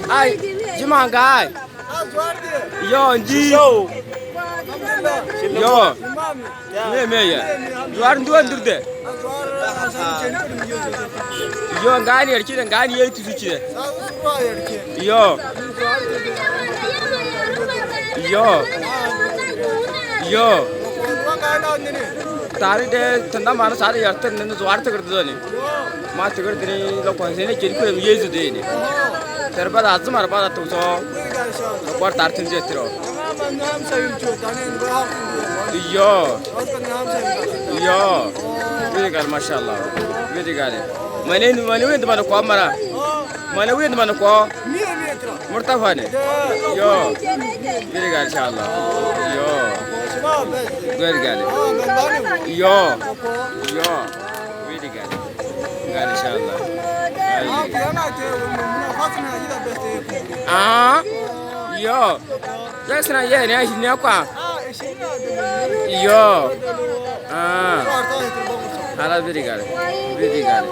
Ai, jima gai. Yo, ndi. Yo. Me ya. Juar nduan dirde. Yo ngani yarki da ngani yayi tuzuki da. Yo. Yo. Yo. Tari de tanda mana sare yartan nan zuar ta gardu ne. Ma ta gardu ne lokon sai ne kirku yezu de ne. Terba da azmar ba da to so. Lokor tartin je tiro. Yo. Yo. Very good, mashallah. Very good. Mane went mana ko mara. Mane went mana ko. Murtafa ne. Yo. Very good, inshallah. Yo. Very good. Yo. Yo. Very good. Good, inshallah. Ah. Yo. Just na ye ne shi ne kwa. Yo. Ah. Hala very good. Very good.